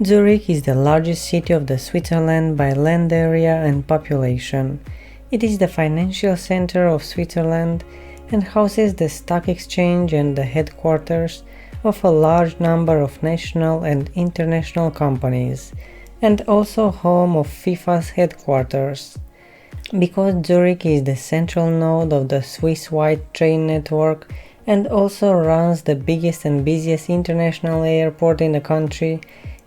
Zurich is the largest city of the Switzerland by land area and population. It is the financial center of Switzerland and houses the stock exchange and the headquarters of a large number of national and international companies, and also home of FIFA's headquarters. Because Zurich is the central node of the Swiss-wide train network and also runs the biggest and busiest international airport in the country,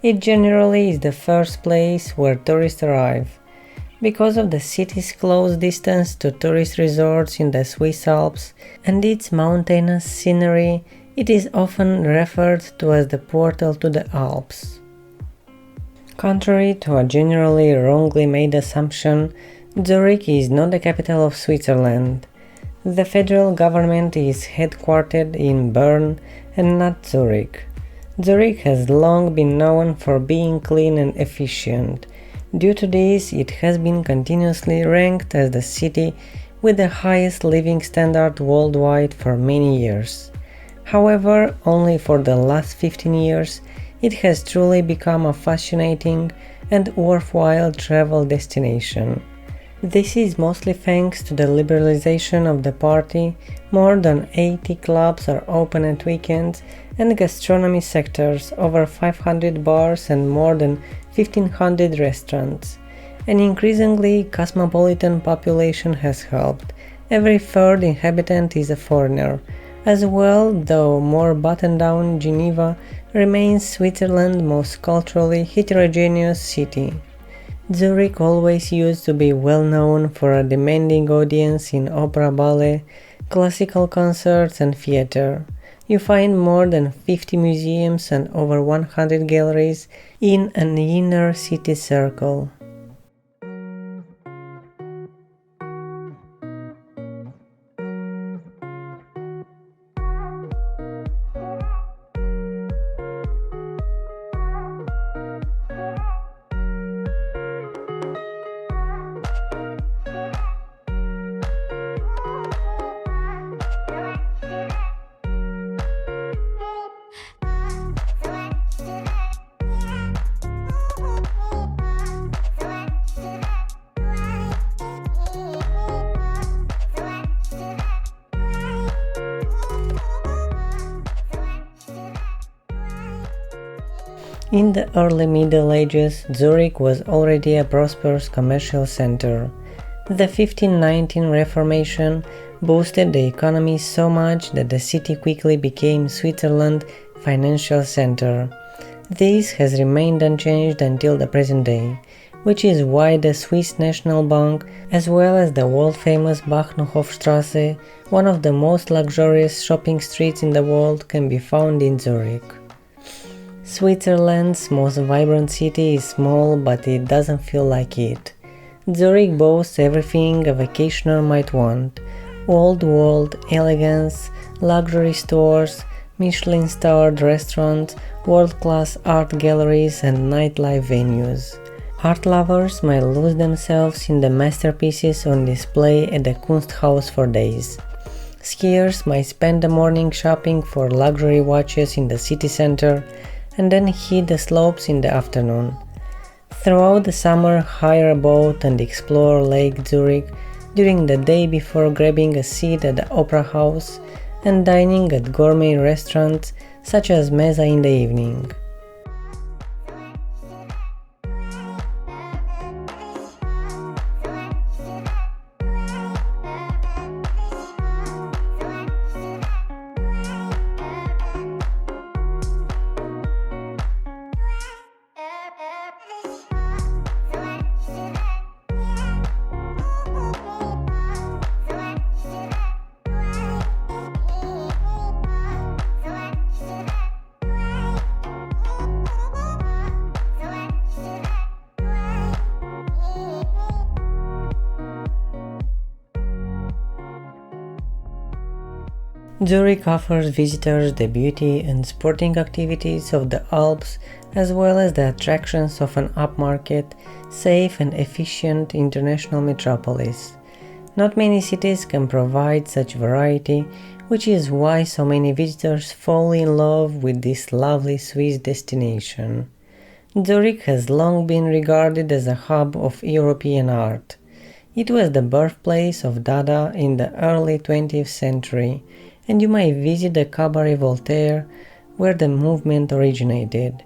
it generally is the first place where tourists arrive. Because of the city's close distance to tourist resorts in the Swiss Alps and its mountainous scenery, it is often referred to as the portal to the Alps. Contrary to a generally wrongly made assumption, Zurich is not the capital of Switzerland. The federal government is headquartered in Bern and not Zurich. Zurich has long been known for being clean and efficient. Due to this, it has been continuously ranked as the city with the highest living standard worldwide for many years. However, only for the last 15 years, it has truly become a fascinating and worthwhile travel destination. This is mostly thanks to the liberalization of the party. More than 80 clubs are open at weekends, and gastronomy sectors, over 500 bars and more than 1500 restaurants. An increasingly cosmopolitan population has helped. Every third inhabitant is a foreigner. As well, though more buttoned down, Geneva remains Switzerland's most culturally heterogeneous city. Zurich always used to be well known for a demanding audience in opera, ballet, classical concerts and theater. You find more than 50 museums and over 100 galleries in an inner city circle. In the early Middle Ages, Zurich was already a prosperous commercial center. The 1519 Reformation boosted the economy so much that the city quickly became Switzerland's financial center. This has remained unchanged until the present day, which is why the Swiss National Bank, as well as the world-famous Bahnhofstrasse, one of the most luxurious shopping streets in the world, can be found in Zurich. Switzerland's most vibrant city is small, but it doesn't feel like it. Zurich boasts everything a vacationer might want: old world elegance, luxury stores, Michelin-starred restaurants, world-class art galleries and nightlife venues. Art lovers might lose themselves in the masterpieces on display at the Kunsthaus for days. Skiers might spend the morning shopping for luxury watches in the city center and then hit the slopes in the afternoon. Throughout the summer, hire a boat and explore Lake Zurich during the day before grabbing a seat at the Opera House and dining at gourmet restaurants such as Mesa in the evening. Zurich offers visitors the beauty and sporting activities of the Alps, as well as the attractions of an upmarket, safe and efficient international metropolis. Not many cities can provide such variety, which is why so many visitors fall in love with this lovely Swiss destination. Zurich has long been regarded as a hub of European art. It was the birthplace of Dada in the early 20th century, and you may visit the Cabaret Voltaire, where the movement originated.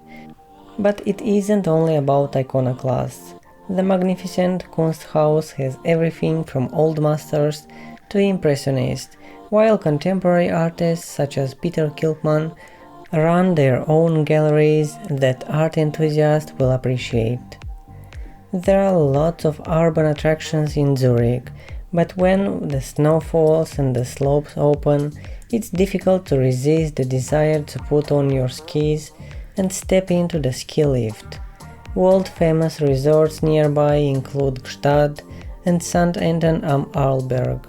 But it isn't only about iconoclasts. The magnificent Kunsthaus has everything from old masters to impressionists, while contemporary artists such as Peter Kilpman run their own galleries that art enthusiasts will appreciate. There are lots of urban attractions in Zurich, but when the snow falls and the slopes open, it's difficult to resist the desire to put on your skis and step into the ski lift. World-famous resorts nearby include Gstaad and St. Anton am Arlberg.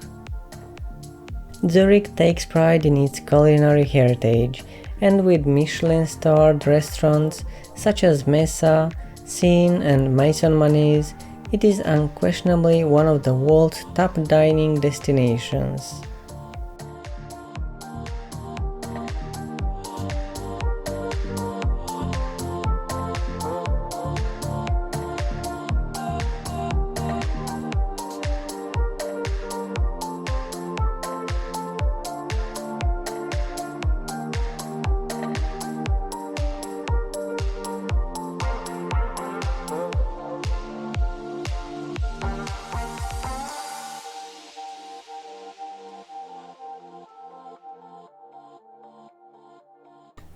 Zurich takes pride in its culinary heritage, and with Michelin-starred restaurants such as Messa, Seine and Maison Manet's, it is unquestionably one of the world's top dining destinations.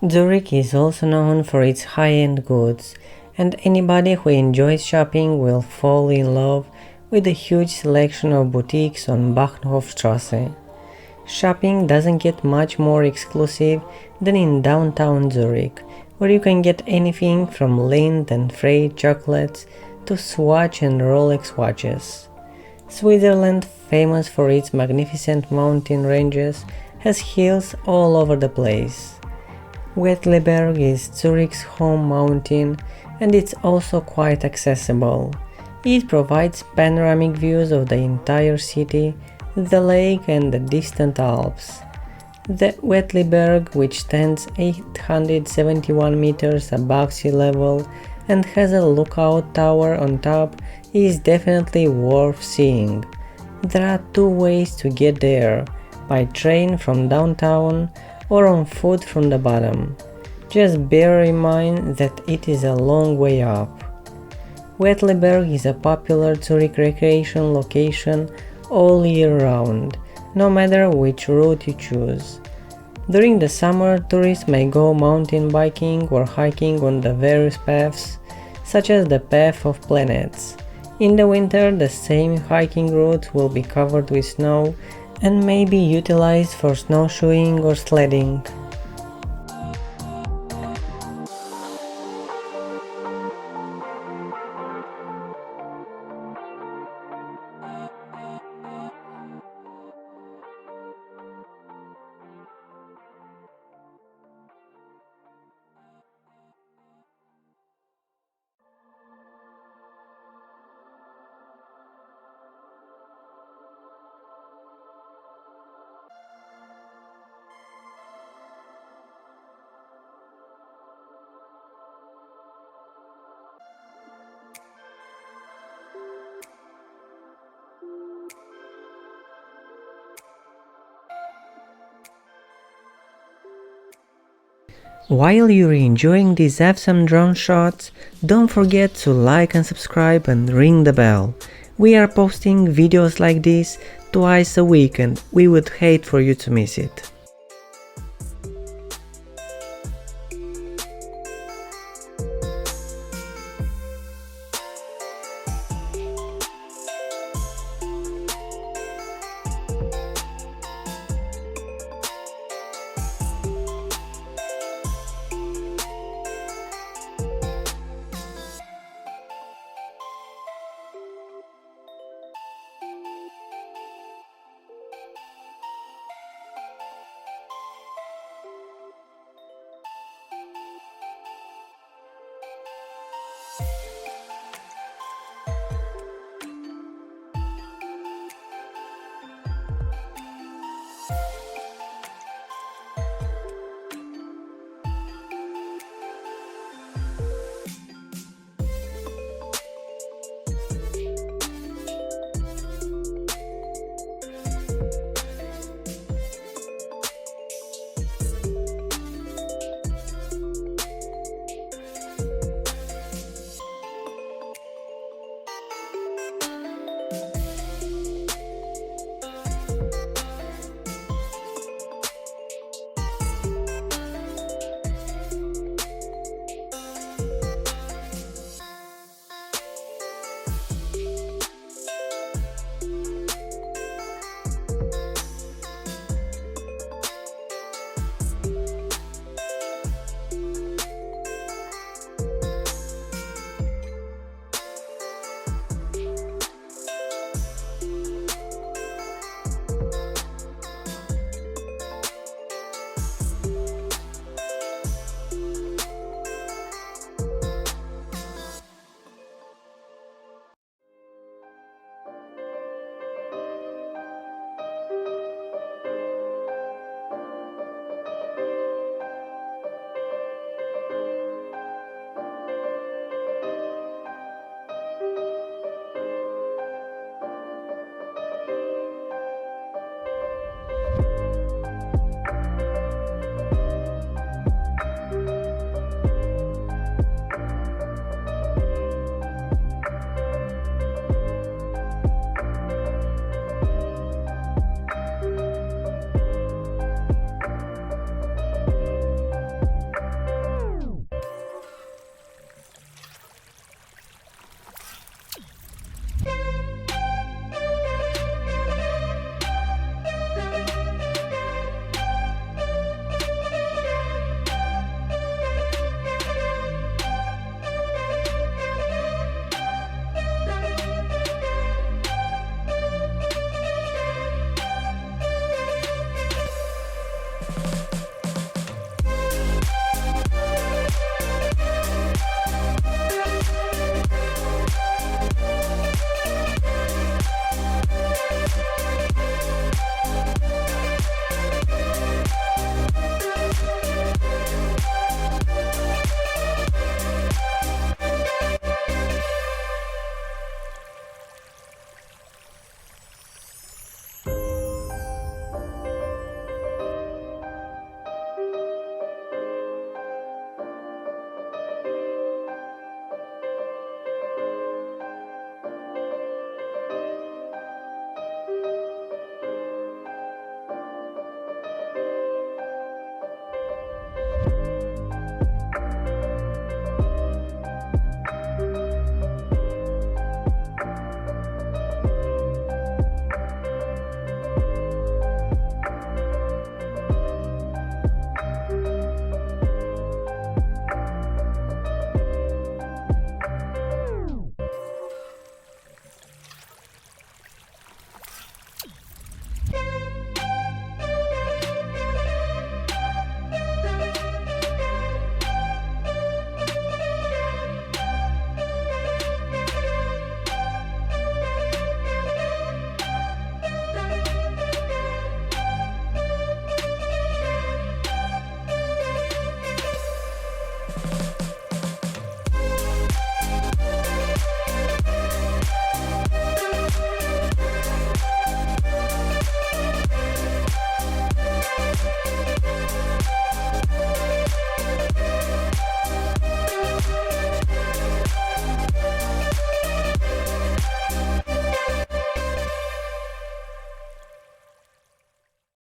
Zurich is also known for its high-end goods, and anybody who enjoys shopping will fall in love with the huge selection of boutiques on Bahnhofstrasse. Shopping doesn't get much more exclusive than in downtown Zurich, where you can get anything from Lindt and Frey chocolates to Swatch and Rolex watches. Switzerland, famous for its magnificent mountain ranges, has hills all over the place. Wettleberg is Zurich's home mountain, and it's also quite accessible. It provides panoramic views of the entire city, the lake and the distant Alps. The Wettleberg, which stands 871 meters above sea level and has a lookout tower on top, is definitely worth seeing. There are two ways to get there: by train from downtown or on foot from the bottom. Just bear in mind that it is a long way up. Wettleberg is a popular Zurich recreation location all year round, no matter which route you choose. During the summer, tourists may go mountain biking or hiking on the various paths, such as the Path of Planets. In the winter, the same hiking route will be covered with snow and may be utilized for snowshoeing or sledding. While you're enjoying these awesome drone shots, don't forget to like and subscribe and ring the bell. We are posting videos like this twice a week and we would hate for you to miss it.